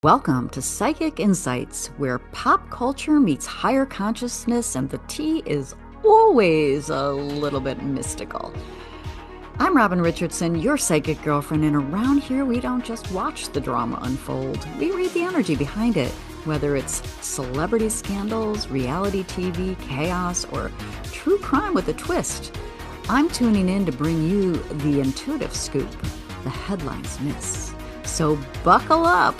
Welcome to Psychic Insights, where pop culture meets higher consciousness and the tea is always a little bit mystical. I'm Robin Richardson, your psychic girlfriend, and around here we don't just watch the drama unfold, we read the energy behind it, whether it's celebrity scandals, reality TV, chaos, or true crime with a twist. I'm tuning in to bring you the intuitive scoop the headlines miss. So buckle up,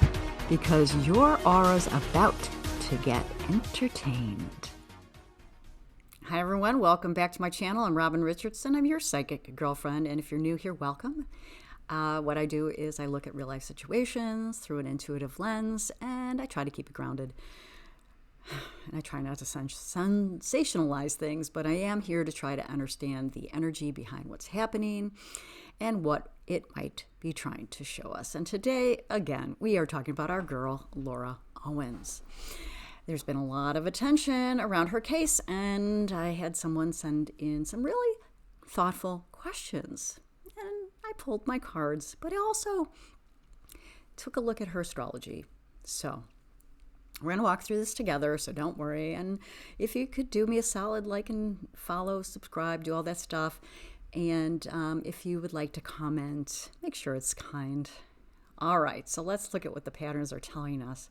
because your aura's about to get entertained. Hi everyone, welcome back to my channel. I'm Robin Richardson. I'm your psychic girlfriend, and if you're new here, welcome. What I do is I look at real life situations through an intuitive lens, and I try to keep it grounded. And I try not to sensationalize things, but I am here to try to understand the energy behind what's happening and what it might be trying to show us. And today, again, we are talking about our girl, Laura Owens. There's been a lot of attention around her case, and I had someone send in some really thoughtful questions. And I pulled my cards, but I also took a look at her astrology. So we're going to walk through this together, so don't worry. And if you could do me a solid, like and follow, subscribe, do all that stuff. And if you would like to comment, make sure it's kind. All right, so let's look at what the patterns are telling us.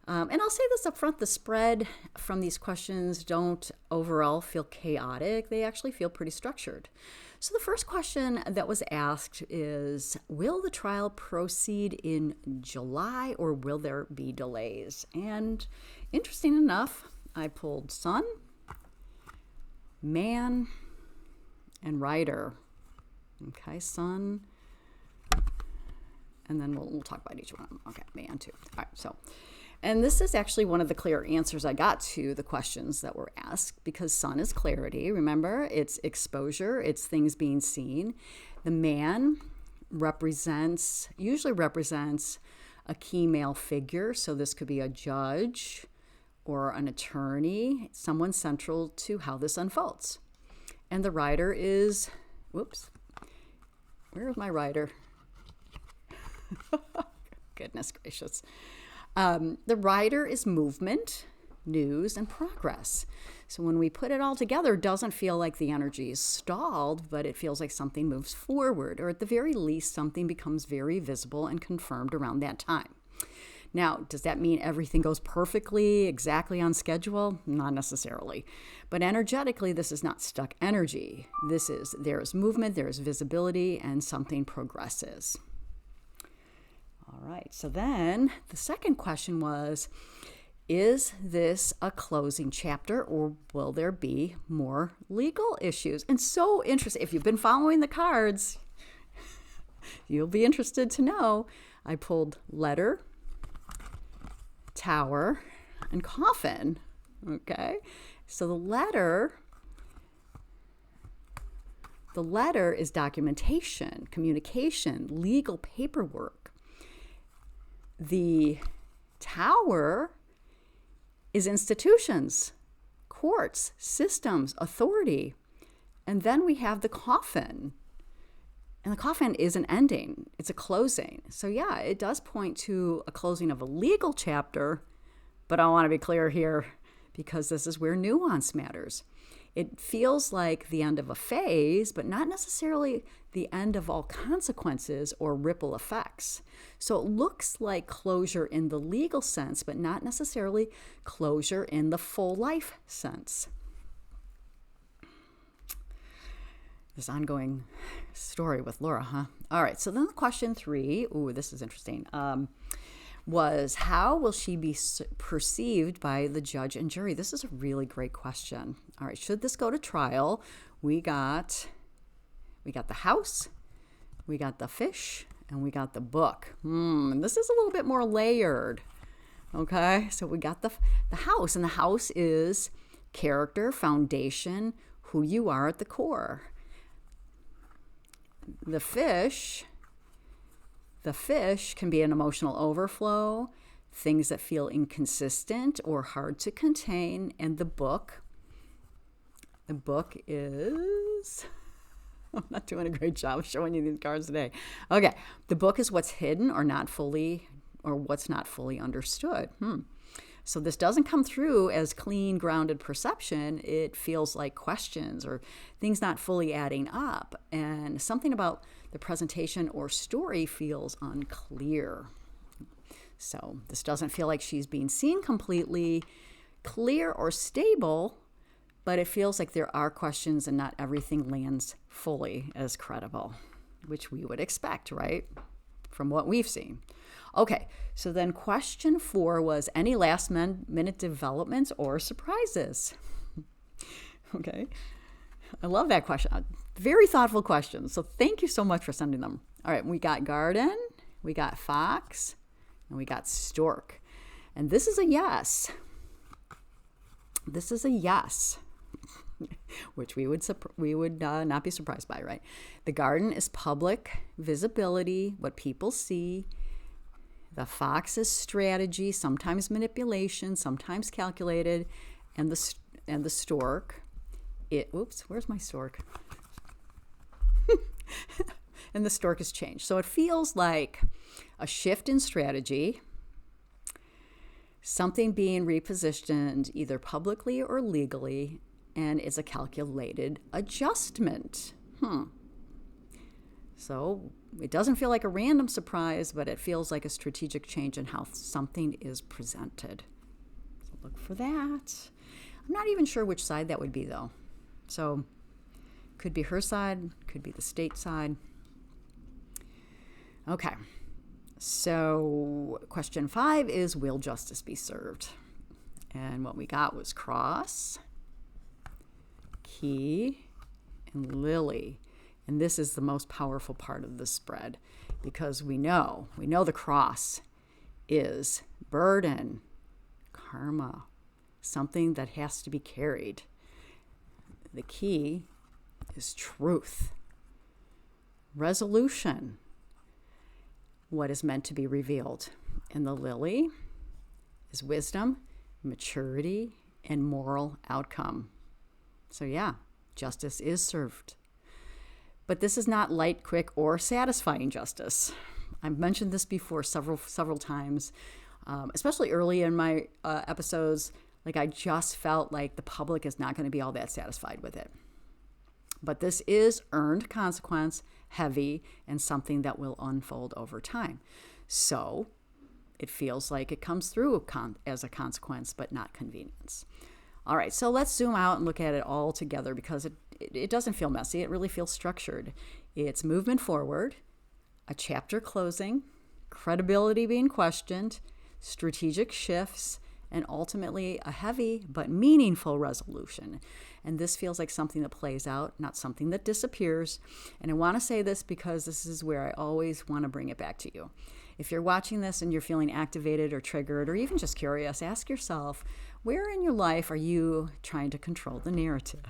And I'll say this up front, the spread from these questions don't overall feel chaotic. They actually feel pretty structured. So the first question that was asked is, will the trial proceed in July or will there be delays? And interesting enough, I pulled Sun, Man, and Rider. Okay, Sun, and then we'll talk about each one. Okay, Man too. All right, so, and this is actually one of the clear answers I got to the questions that were asked, because Sun is clarity. Remember, it's exposure, it's things being seen. The Man usually represents a key male figure. So this could be a judge or an attorney, someone central to how this unfolds. And the Rider is, whoops, where's my Rider? Goodness gracious. The Rider is movement, news, and progress. So when we put it all together, it doesn't feel like the energy is stalled, but it feels like something moves forward, or at the very least, something becomes very visible and confirmed around that time. Now, does that mean everything goes perfectly, exactly on schedule? Not necessarily. But energetically, this is not stuck energy. There is movement, there is visibility, and something progresses. All right, so then the second question was, is this a closing chapter or will there be more legal issues? And so interesting, if you've been following the cards, you'll be interested to know I pulled Letter, Tower, and Coffin. Okay, so the letter is documentation, communication, legal paperwork. The Tower is institutions, courts, systems, authority. And then we have the Coffin. And the Coffin is an ending. It's a closing. So yeah, it does point to a closing of a legal chapter, but I want to be clear here because this is where nuance matters. It feels like the end of a phase, but not necessarily the end of all consequences or ripple effects. So it looks like closure in the legal sense, but not necessarily closure in the full life sense. This ongoing story with Laura, huh? All right, so then question 3, this is interesting, was how will she be perceived by the judge and jury? This is a really great question. All right, should this go to trial? We got the house, we got the fish, and we got the book. And this is a little bit more layered. Okay, so we got the house, and the house is character, foundation, who you are at the core. The fish can be an emotional overflow, things that feel inconsistent or hard to contain. And the book is, I'm not doing a great job of showing you these cards today. Okay, the book is what's hidden or not fully or what's not fully understood. So this doesn't come through as clean, grounded perception. It feels like questions or things not fully adding up. And something about the presentation or story feels unclear. So this doesn't feel like she's being seen completely, clear or stable, but it feels like there are questions and not everything lands fully as credible, which we would expect, right? From what we've seen. Okay, so then question 4 was any last minute developments or surprises? Okay, I love that question. Very thoughtful questions. So thank you so much for sending them. All right, we got garden, we got fox, and we got stork. And this is a yes. This is a yes. Which we would not be surprised by, right? The garden is public visibility, what people see. The fox is strategy, sometimes manipulation, sometimes calculated, and the stork, where's my stork? And the stork is change. So it feels like a shift in strategy, something being repositioned either publicly or legally, and it's a calculated adjustment. So it doesn't feel like a random surprise, but it feels like a strategic change in how something is presented. So look for that. I'm not even sure which side that would be, though. So could be her side, could be the state side. Okay. So question 5 is, will justice be served? And what we got was cross, key, and lily. And this is the most powerful part of the spread, because we know the cross is burden, karma, something that has to be carried. The key is truth, resolution, what is meant to be revealed. And the lily is wisdom, maturity, and moral outcome. So yeah, justice is served. But this is not light, quick, or satisfying justice. I've mentioned this before several times, especially early in my episodes. Like, I just felt like the public is not going to be all that satisfied with it. But this is earned consequence, heavy, and something that will unfold over time. So it feels like it comes through as a consequence, but not convenience. All right, so let's zoom out and look at it all together, because it doesn't feel messy. It really feels structured. It's movement forward, a chapter closing, credibility being questioned, strategic shifts, and ultimately a heavy but meaningful resolution. And this feels like something that plays out, not something that disappears. And I want to say this because this is where I always want to bring it back to you. If you're watching this and you're feeling activated or triggered or even just curious, ask yourself, where in your life are you trying to control the narrative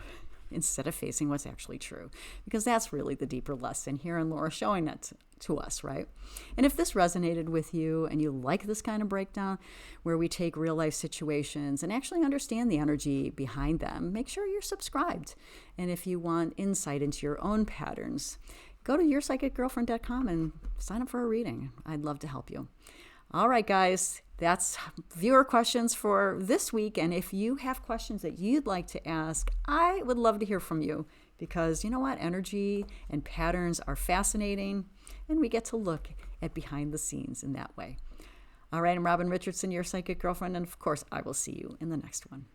instead of facing what's actually true? Because that's really the deeper lesson here, and Laura showing that to us, right? And if this resonated with you and you like this kind of breakdown where we take real life situations and actually understand the energy behind them, make sure you're subscribed. And if you want insight into your own patterns, go to yourpsychicgirlfriend.com and sign up for a reading. I'd love to help you. All right, guys, that's viewer questions for this week. And if you have questions that you'd like to ask, I would love to hear from you, because you know what? Energy and patterns are fascinating, and we get to look at behind the scenes in that way. All right, I'm Robin Richardson, your psychic girlfriend, and of course, I will see you in the next one.